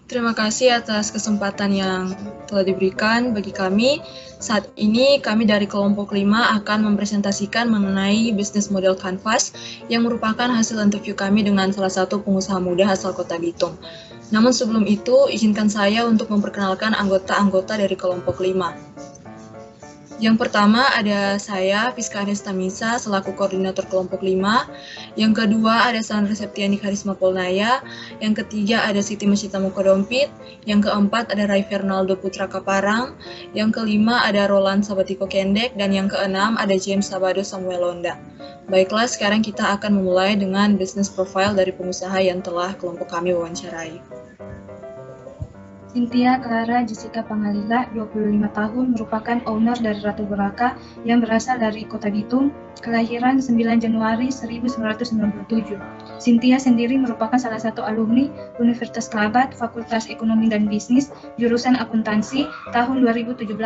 Terima kasih atas kesempatan yang telah diberikan bagi kami. Saat ini kami dari kelompok 5 akan mempresentasikan mengenai bisnis model Canvas yang merupakan hasil interview kami dengan salah satu pengusaha muda asal Kota Bitung. Namun sebelum itu, izinkan saya untuk memperkenalkan anggota-anggota dari kelompok 5. Yang pertama ada saya, Piska Anestamisa, selaku koordinator kelompok 5. Yang kedua ada Sandra Septiani Karisma Polnaya. Yang ketiga ada Siti Masita Mukodompit. Yang keempat ada Rai Fernaldo Putra Kaparang. Yang kelima ada Roland Sabatiko Kendek. Dan yang keenam ada James Sabado Samuel Londa. Baiklah, sekarang kita akan memulai dengan business profile dari pengusaha yang telah kelompok kami wawancarai. Cynthia Clara Jessica Pangalila, 25 tahun, merupakan owner dari Ratu Goraka yang berasal dari Kota Bitung, kelahiran 9 Januari 1997. Cynthia sendiri merupakan salah satu alumni Universitas Kelabat, Fakultas Ekonomi dan Bisnis, jurusan akuntansi tahun 2017.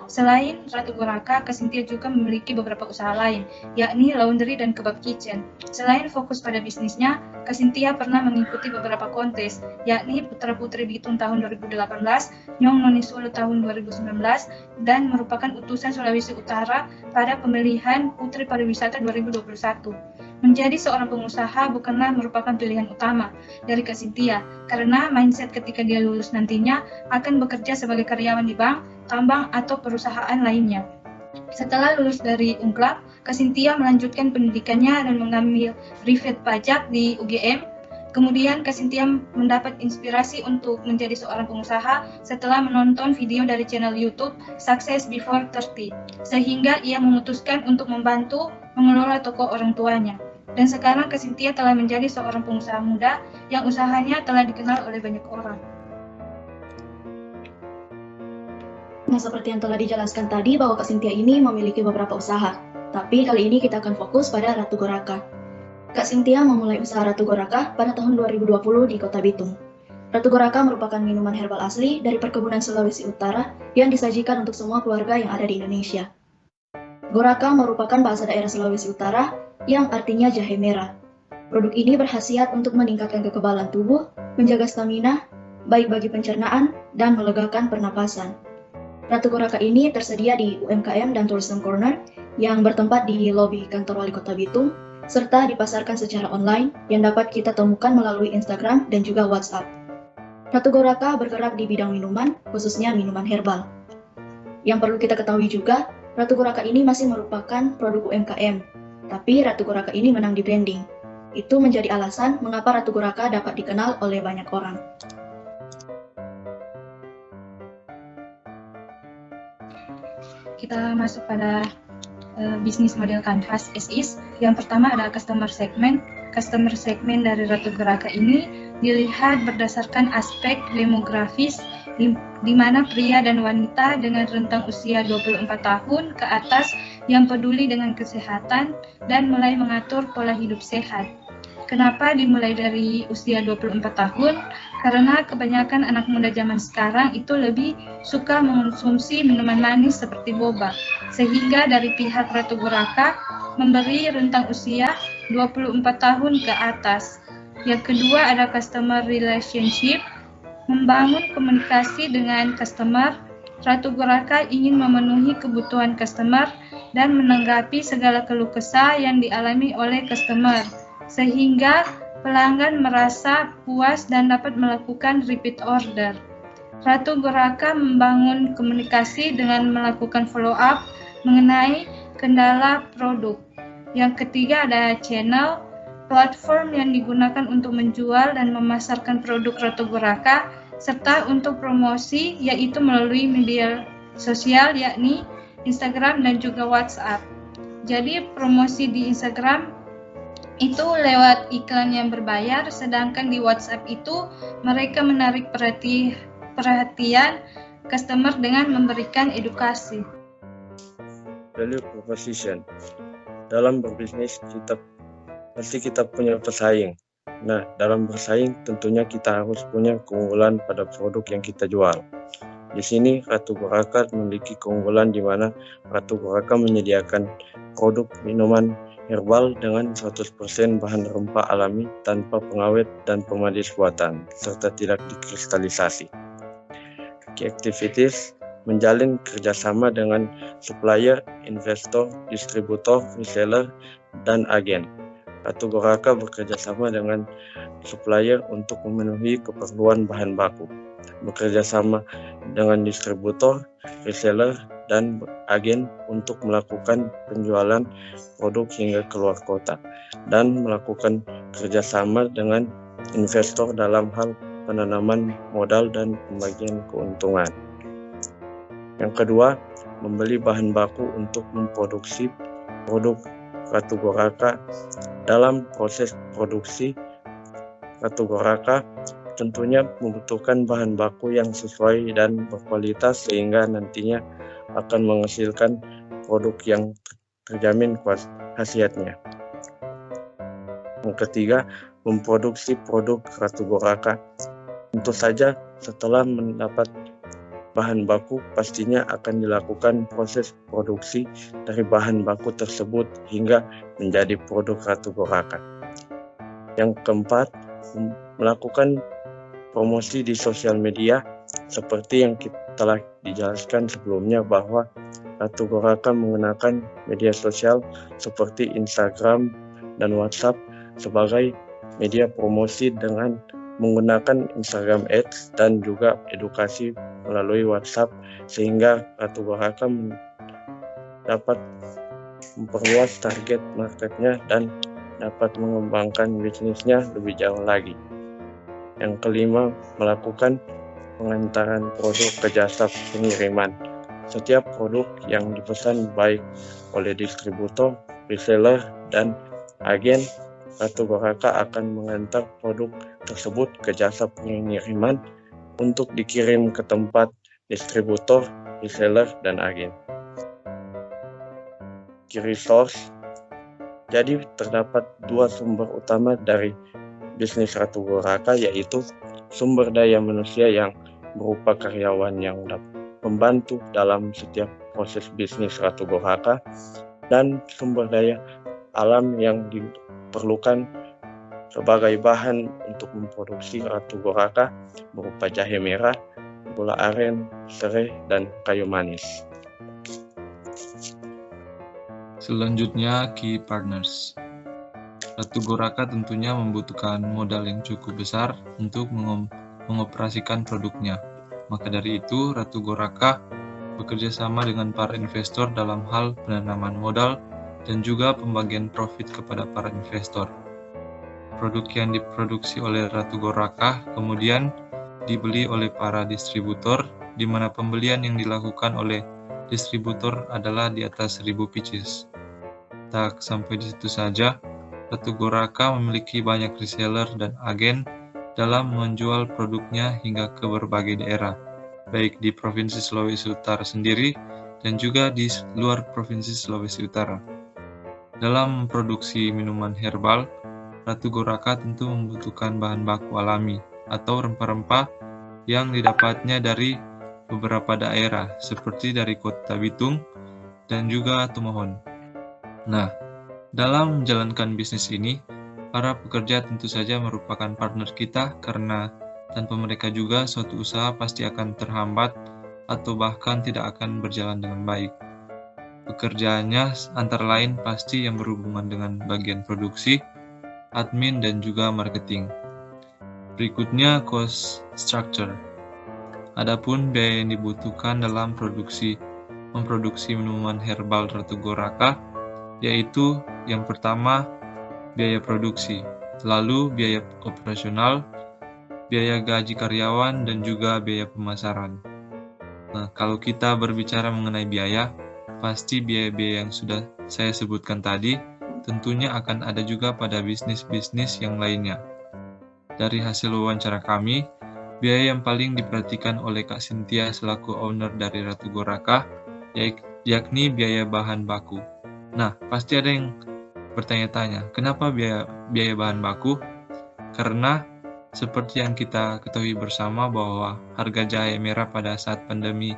Selain Ratu Goraka, Cynthia juga memiliki beberapa usaha lain, yakni laundry dan kebab kitchen. Selain fokus pada bisnisnya, Cynthia pernah mengikuti beberapa kontes, yakni Putra Putri Bitung tahun 2018, Nyong Noni Solo tahun 2019, dan merupakan utusan Sulawesi Utara pada pemilihan Putri Pariwisata 2021. Menjadi seorang pengusaha bukanlah merupakan pilihan utama dari Cynthia, karena mindset ketika dia lulus nantinya akan bekerja sebagai karyawan di bank, tambang, atau perusahaan lainnya. Setelah lulus dari Unclub, Cynthia melanjutkan pendidikannya dan mengambil privat pajak di UGM. Kemudian Cynthia mendapat inspirasi untuk menjadi seorang pengusaha setelah menonton video dari channel YouTube Success Before 30, sehingga ia memutuskan untuk membantu mengelola toko orang tuanya. Dan sekarang Cynthia telah menjadi seorang pengusaha muda yang usahanya telah dikenal oleh banyak orang. Nah, seperti yang telah dijelaskan tadi bahwa Kak Cynthia ini memiliki beberapa usaha. Tapi kali ini kita akan fokus pada Ratu Goraka. Kak Cynthia memulai usaha Ratu Goraka pada tahun 2020 di Kota Bitung. Ratu Goraka merupakan minuman herbal asli dari perkebunan Sulawesi Utara yang disajikan untuk semua keluarga yang ada di Indonesia. Goraka merupakan bahasa daerah Sulawesi Utara yang artinya jahe merah. Produk ini berkhasiat untuk meningkatkan kekebalan tubuh, menjaga stamina, baik bagi pencernaan, dan melegakan pernapasan. Ratu Goraka ini tersedia di UMKM dan Tourism Corner yang bertempat di lobi kantor wali kota Bitung, serta dipasarkan secara online yang dapat kita temukan melalui Instagram dan juga WhatsApp. Ratu Goraka bergerak di bidang minuman, khususnya minuman herbal. Yang perlu kita ketahui juga, Ratu Goraka ini masih merupakan produk UMKM, tapi Ratu Goraka ini menang di branding. Itu menjadi alasan mengapa Ratu Goraka dapat dikenal oleh banyak orang. Kita masuk pada bisnis model Canvas as is. Yang pertama ada customer segment. Customer segment dari Ratu Goraka ini dilihat berdasarkan aspek demografis, di mana pria dan wanita dengan rentang usia 24 tahun ke atas yang peduli dengan kesehatan dan mulai mengatur pola hidup sehat. Kenapa dimulai dari usia 24 tahun? Karena kebanyakan anak muda zaman sekarang itu lebih suka mengonsumsi minuman manis seperti boba. Sehingga dari pihak Ratu Goraka memberi rentang usia 24 tahun ke atas. Yang kedua ada customer relationship, membangun komunikasi dengan customer. Ratu Goraka ingin memenuhi kebutuhan customer dan menanggapi segala keluh kesah yang dialami oleh customer, sehingga pelanggan merasa puas dan dapat melakukan repeat order. Ratu Goraka membangun komunikasi dengan melakukan follow up mengenai kendala produk. Yang ketiga ada channel, platform yang digunakan untuk menjual dan memasarkan produk Ratu Goraka, serta untuk promosi yaitu melalui media sosial yakni Instagram dan juga WhatsApp. Jadi promosi di Instagram itu lewat iklan yang berbayar, sedangkan di WhatsApp itu mereka menarik perhatian customer dengan memberikan edukasi. Value proposition. Dalam berbisnis kita punya pesaing. Nah, dalam bersaing tentunya kita harus punya keunggulan pada produk yang kita jual. Di sini Ratu Goraka memiliki keunggulan di mana Ratu Goraka menyediakan produk minuman herbal dengan 100% bahan rempah alami tanpa pengawet dan pemanis buatan, serta tidak dikristalisasi. Key activities: menjalin kerjasama dengan supplier, investor, distributor, reseller, dan agen. Ratu Goraka bekerjasama dengan supplier untuk memenuhi keperluan bahan baku, bekerjasama dengan distributor, reseller, dan agen untuk melakukan penjualan produk hingga keluar kota, dan melakukan kerjasama dengan investor dalam hal penanaman modal dan pembagian keuntungan. Yang kedua, membeli bahan baku untuk memproduksi produk Ratu Goraka. Dalam proses produksi Ratu Goraka tentunya membutuhkan bahan baku yang sesuai dan berkualitas sehingga nantinya akan menghasilkan produk yang terjamin khasiatnya. Yang ketiga, memproduksi produk Ratu Goraka. Tentu saja setelah mendapat bahan baku, pastinya akan dilakukan proses produksi dari bahan baku tersebut hingga menjadi produk Ratu Goraka. Yang keempat, melakukan promosi di sosial media seperti yang telah dijelaskan sebelumnya bahwa Ratu Goraka menggunakan media sosial seperti Instagram dan WhatsApp sebagai media promosi dengan menggunakan Instagram Ads dan juga edukasi melalui WhatsApp sehingga Ratu Goraka dapat memperluas target marketnya dan dapat mengembangkan bisnisnya lebih jauh lagi. Yang kelima, melakukan pengantaran produk ke jasa pengiriman. Setiap produk yang dipesan baik oleh distributor, reseller, dan agen, Ratu Goraka akan mengantar produk tersebut ke jasa pengiriman untuk dikirim ke tempat distributor, reseller, dan agen. Key resource. Jadi terdapat dua sumber utama dari bisnis Ratu Goraka, yaitu sumber daya manusia yang berupa karyawan yang membantu dalam setiap proses bisnis Ratu Goraka, dan sumber daya alam yang diperlukan sebagai bahan untuk memproduksi Ratu Goraka berupa jahe merah, gula aren, serai, dan kayu manis. Selanjutnya, key partners. Ratu Goraka tentunya membutuhkan modal yang cukup besar untuk mengoperasikan produknya. Maka dari itu, Ratu Goraka bekerja sama dengan para investor dalam hal penanaman modal dan juga pembagian profit kepada para investor. Produk yang diproduksi oleh Ratu Goraka kemudian dibeli oleh para distributor, di mana pembelian yang dilakukan oleh distributor adalah di atas 1000 pieces. Tak sampai di situ saja, Ratu Goraka memiliki banyak reseller dan agen dalam menjual produknya hingga ke berbagai daerah, baik di Provinsi Sulawesi Utara sendiri dan juga di luar Provinsi Sulawesi Utara. Dalam memproduksi minuman herbal, Ratu Goraka tentu membutuhkan bahan baku alami atau rempah-rempah yang didapatnya dari beberapa daerah, seperti dari Kota Bitung dan juga Tumohon. Nah, dalam menjalankan bisnis ini, para pekerja tentu saja merupakan partner kita karena tanpa mereka juga suatu usaha pasti akan terhambat atau bahkan tidak akan berjalan dengan baik. Pekerjaannya antara lain pasti yang berhubungan dengan bagian produksi, admin, dan juga marketing. Berikutnya, cost structure. Adapun biaya yang dibutuhkan dalam memproduksi minuman herbal Ratu Goraka, yaitu yang pertama biaya produksi, lalu biaya operasional, biaya gaji karyawan, dan juga biaya pemasaran. Nah, kalau kita berbicara mengenai biaya, pasti biaya-biaya yang sudah saya sebutkan tadi tentunya akan ada juga pada bisnis-bisnis yang lainnya. Dari hasil wawancara kami, biaya yang paling diperhatikan oleh Kak Cynthia selaku owner dari Ratu Goraka yakni biaya bahan baku. Nah, pasti ada yang bertanya-tanya, kenapa biaya bahan baku? Karena seperti yang kita ketahui bersama bahwa harga jahe merah pada saat pandemi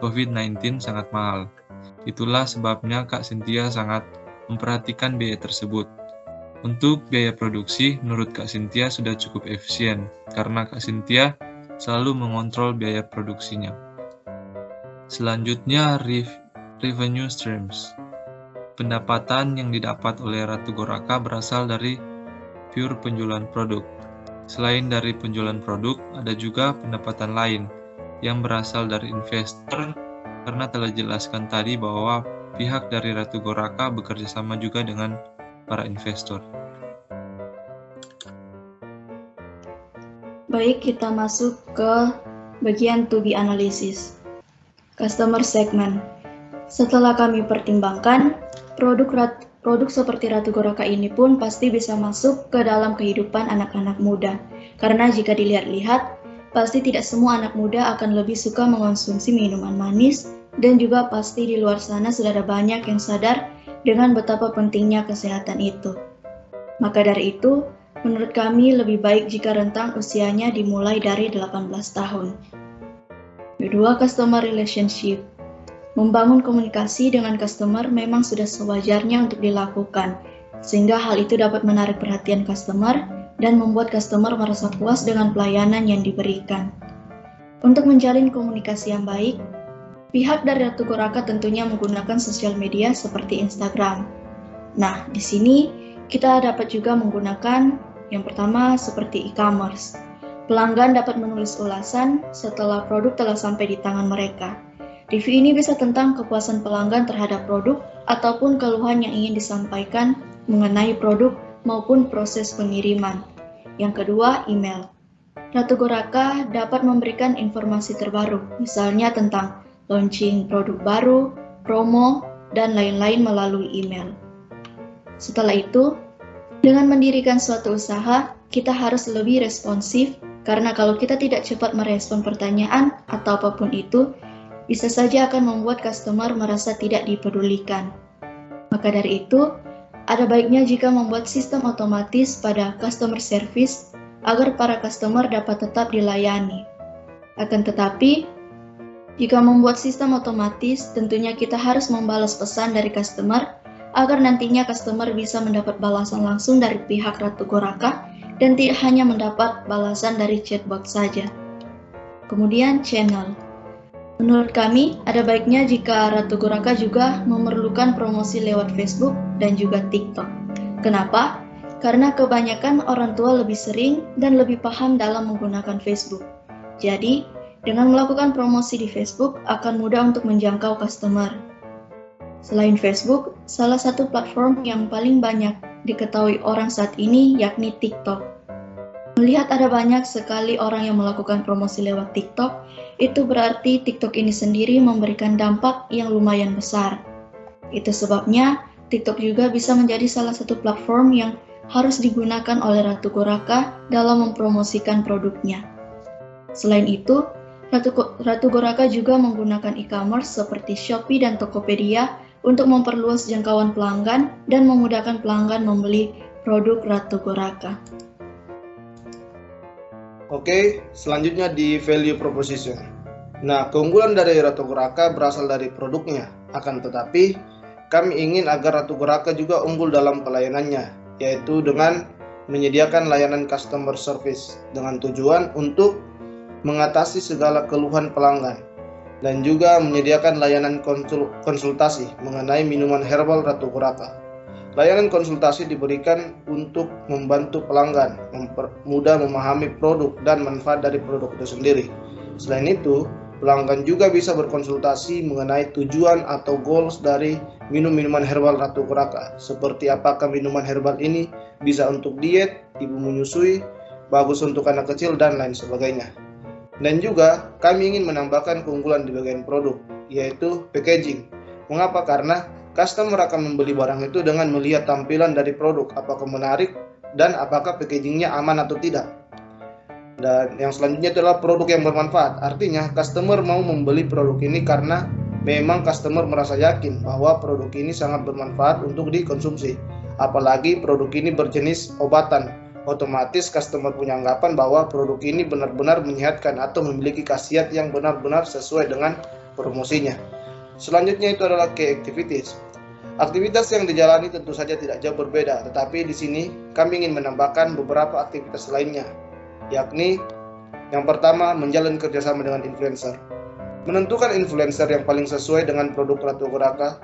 COVID-19 sangat mahal. Itulah sebabnya Kak Cynthia sangat memperhatikan biaya tersebut. Untuk biaya produksi, menurut Kak Cynthia sudah cukup efisien, karena Kak Cynthia selalu mengontrol biaya produksinya. Selanjutnya, revenue streams. Pendapatan yang didapat oleh Ratu Goraka berasal dari pure penjualan produk. Selain dari penjualan produk, ada juga pendapatan lain yang berasal dari investor, karena telah jelaskan tadi bahwa pihak dari Ratu Goraka bekerja sama juga dengan para investor. Baik, kita masuk ke bagian to be analysis. Customer segment. Setelah kami pertimbangkan, produk seperti Ratu Goraka ini pun pasti bisa masuk ke dalam kehidupan anak-anak muda. Karena jika dilihat-lihat, pasti tidak semua anak muda akan lebih suka mengonsumsi minuman manis, dan juga pasti di luar sana sudah ada banyak yang sadar dengan betapa pentingnya kesehatan itu. Maka dari itu, menurut kami lebih baik jika rentang usianya dimulai dari 18 tahun. Kedua, customer relationship. Membangun komunikasi dengan customer memang sudah sewajarnya untuk dilakukan, sehingga hal itu dapat menarik perhatian customer dan membuat customer merasa puas dengan pelayanan yang diberikan. Untuk menjalin komunikasi yang baik, pihak dari Ratu Goraka tentunya menggunakan sosial media seperti Instagram. Nah, di sini kita dapat juga menggunakan yang pertama seperti e-commerce. Pelanggan dapat menulis ulasan setelah produk telah sampai di tangan mereka. Review ini bisa tentang kepuasan pelanggan terhadap produk ataupun keluhan yang ingin disampaikan mengenai produk maupun proses pengiriman. Yang kedua, email. Ratu Goraka dapat memberikan informasi terbaru, misalnya tentang launching produk baru, promo, dan lain-lain melalui email. Setelah itu, dengan mendirikan suatu usaha, kita harus lebih responsif, karena kalau kita tidak cepat merespon pertanyaan atau apapun itu, bisa saja akan membuat customer merasa tidak dipedulikan. Maka dari itu, ada baiknya jika membuat sistem otomatis pada customer service agar para customer dapat tetap dilayani. Akan tetapi, jika membuat sistem otomatis, tentunya kita harus membalas pesan dari customer agar nantinya customer bisa mendapat balasan langsung dari pihak Ratu Goraka dan tidak hanya mendapat balasan dari chatbot saja. Kemudian channel. Menurut kami, ada baiknya jika Ratu Goraka juga memerlukan promosi lewat Facebook dan juga TikTok. Kenapa? Karena kebanyakan orang tua lebih sering dan lebih paham dalam menggunakan Facebook. Jadi, dengan melakukan promosi di Facebook akan mudah untuk menjangkau customer. Selain Facebook, salah satu platform yang paling banyak diketahui orang saat ini yakni TikTok. Melihat ada banyak sekali orang yang melakukan promosi lewat TikTok, itu berarti TikTok ini sendiri memberikan dampak yang lumayan besar. Itu sebabnya TikTok juga bisa menjadi salah satu platform yang harus digunakan oleh Ratu Goraka dalam mempromosikan produknya. Selain itu, Ratu Goraka juga menggunakan e-commerce seperti Shopee dan Tokopedia untuk memperluas jangkauan pelanggan dan memudahkan pelanggan membeli produk Ratu Goraka. Oke, selanjutnya di value proposition. Nah, keunggulan dari Ratu Goraka berasal dari produknya. Akan tetapi, kami ingin agar Ratu Goraka juga unggul dalam pelayanannya, yaitu dengan menyediakan layanan customer service dengan tujuan untuk mengatasi segala keluhan pelanggan, dan juga menyediakan layanan konsultasi mengenai minuman herbal Ratu Goraka. Layanan konsultasi diberikan untuk membantu pelanggan mudah memahami produk dan manfaat dari produk itu sendiri. Selain itu, pelanggan juga bisa berkonsultasi mengenai tujuan atau goals dari minuman herbal Ratu Goraka, seperti apakah minuman herbal ini bisa untuk diet, ibu menyusui, bagus untuk anak kecil, dan lain sebagainya. Dan juga kami ingin menambahkan keunggulan di bagian produk, yaitu packaging. Mengapa? Karena customer akan membeli barang itu dengan melihat tampilan dari produk, apakah menarik dan apakah packagingnya aman atau tidak. Dan yang selanjutnya adalah produk yang bermanfaat. Artinya customer mau membeli produk ini karena memang customer merasa yakin bahwa produk ini sangat bermanfaat untuk dikonsumsi. Apalagi produk ini berjenis obatan. Otomatis customer punya anggapan bahwa produk ini benar-benar menyehatkan atau memiliki khasiat yang benar-benar sesuai dengan promosinya. Selanjutnya itu adalah key activities. Aktivitas yang dijalani tentu saja tidak jauh berbeda, tetapi di sini kami ingin menambahkan beberapa aktivitas lainnya, yakni yang pertama, menjalin kerjasama dengan influencer. Menentukan influencer yang paling sesuai dengan produk Ratu Goraka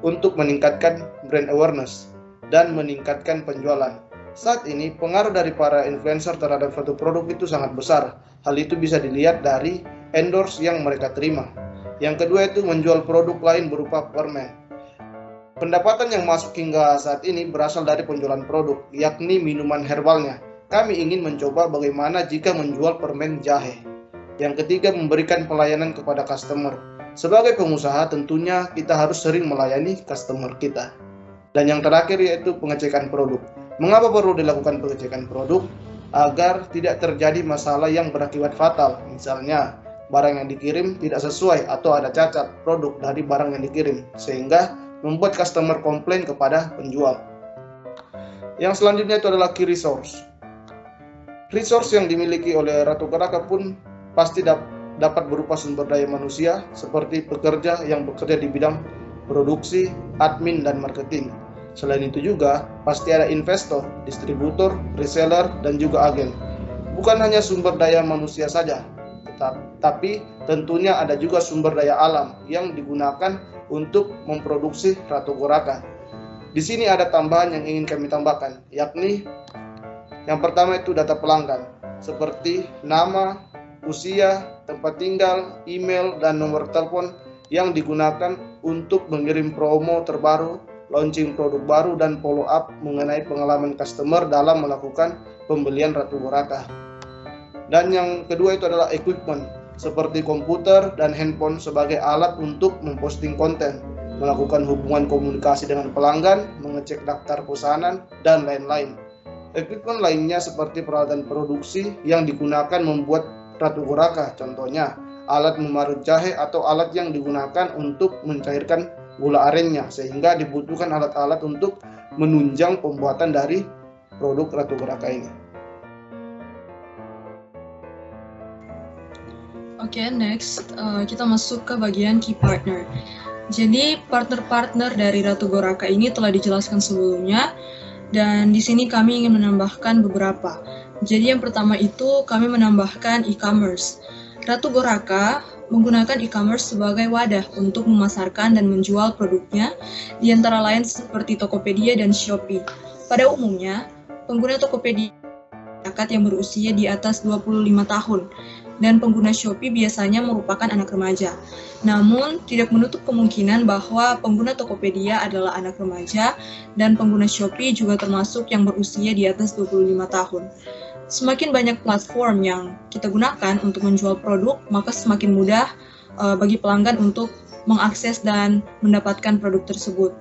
untuk meningkatkan brand awareness dan meningkatkan penjualan. Saat ini, pengaruh dari para influencer terhadap suatu produk itu sangat besar. Hal itu bisa dilihat dari endorse yang mereka terima. Yang kedua itu menjual produk lain berupa permen. Pendapatan yang masuk hingga saat ini berasal dari penjualan produk, yakni minuman herbalnya. Kami ingin mencoba bagaimana jika menjual permen jahe. Yang ketiga, memberikan pelayanan kepada customer. Sebagai pengusaha, tentunya kita harus sering melayani customer kita. Dan yang terakhir yaitu pengecekan produk. Mengapa perlu dilakukan pengecekan produk? Agar tidak terjadi masalah yang berakibat fatal. Misalnya, barang yang dikirim tidak sesuai atau ada cacat produk dari barang yang dikirim, sehingga membuat customer komplain kepada penjual. Yang selanjutnya itu adalah key resource. Resource yang dimiliki oleh Ratu Goraka pun pasti dapat berupa sumber daya manusia seperti pekerja yang bekerja di bidang produksi, admin, dan marketing. Selain itu juga pasti ada investor, distributor, reseller, dan juga agen. Bukan hanya sumber daya manusia saja, tapi tentunya ada juga sumber daya alam yang digunakan untuk memproduksi Ratu Goraka. Di sini ada tambahan yang ingin kami tambahkan, yakni yang pertama itu data pelanggan, seperti nama, usia, tempat tinggal, email, dan nomor telepon yang digunakan untuk mengirim promo terbaru, launching produk baru, dan follow up mengenai pengalaman customer dalam melakukan pembelian Ratu Goraka. Dan yang kedua itu adalah equipment, seperti komputer dan handphone sebagai alat untuk memposting konten, melakukan hubungan komunikasi dengan pelanggan, mengecek daftar pesanan, dan lain-lain. Equipment lainnya seperti peralatan produksi yang digunakan membuat Ratu Goraka, contohnya alat memarut jahe atau alat yang digunakan untuk mencairkan gula arennya, sehingga dibutuhkan alat-alat untuk menunjang pembuatan dari produk Ratu Goraka ini. Oke, next kita masuk ke bagian key partner. Jadi partner-partner dari Ratu Goraka ini telah dijelaskan sebelumnya, dan di sini kami ingin menambahkan beberapa. Jadi yang pertama itu kami menambahkan e-commerce. Ratu Goraka menggunakan e-commerce sebagai wadah untuk memasarkan dan menjual produknya, di antara lain seperti Tokopedia dan Shopee. Pada umumnya, pengguna Tokopedia yang berusia di atas 25 tahun, dan pengguna Shopee biasanya merupakan anak remaja. Namun, tidak menutup kemungkinan bahwa pengguna Tokopedia adalah anak remaja dan pengguna Shopee juga termasuk yang berusia di atas 25 tahun. Semakin banyak platform yang kita gunakan untuk menjual produk, maka semakin mudah bagi pelanggan untuk mengakses dan mendapatkan produk tersebut.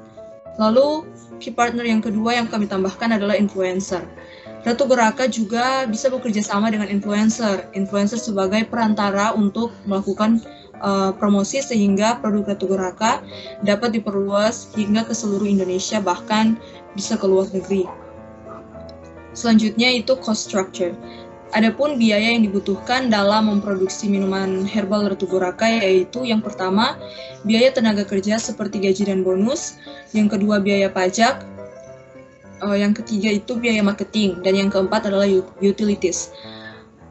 Lalu, key partner yang kedua yang kami tambahkan adalah influencer. Ratu Goraka juga bisa bekerja sama dengan influencer sebagai perantara untuk melakukan promosi sehingga produk Ratu Goraka dapat diperluas hingga ke seluruh Indonesia, bahkan bisa ke luar negeri. Selanjutnya itu cost structure. Adapun biaya yang dibutuhkan dalam memproduksi minuman herbal Ratu Goraka yaitu yang pertama, biaya tenaga kerja seperti gaji dan bonus, yang kedua biaya pajak, yang ketiga itu biaya marketing, dan yang keempat adalah utilities.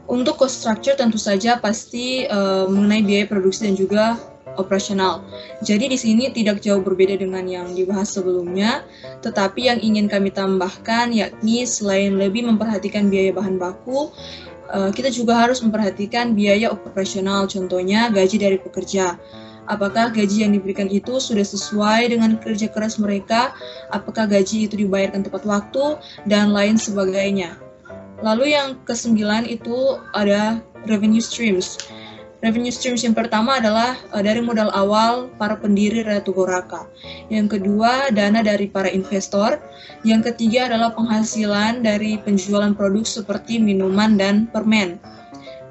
Untuk cost structure tentu saja pasti mengenai biaya produksi dan juga operasional. Jadi di sini tidak jauh berbeda dengan yang dibahas sebelumnya, tetapi yang ingin kami tambahkan yakni selain lebih memperhatikan biaya bahan baku, kita juga harus memperhatikan biaya operasional, contohnya gaji dari pekerja. Apakah gaji yang diberikan itu sudah sesuai dengan kerja keras mereka, apakah gaji itu dibayarkan tepat waktu, dan lain sebagainya. Lalu yang ke-9 itu ada revenue streams. Revenue streams yang pertama adalah dari modal awal para pendiri Ratu Goraka. Yang kedua, dana dari para investor. Yang ketiga adalah penghasilan dari penjualan produk seperti minuman dan permen.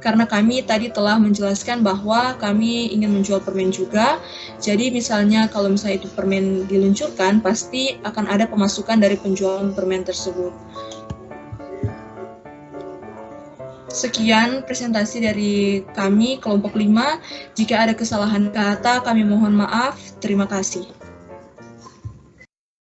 Karena kami tadi telah menjelaskan bahwa kami ingin menjual permen juga, jadi misalnya kalau misalnya itu permen diluncurkan, pasti akan ada pemasukan dari penjualan permen tersebut. Sekian presentasi dari kami, kelompok 5. Jika ada kesalahan kata, kami mohon maaf. Terima kasih.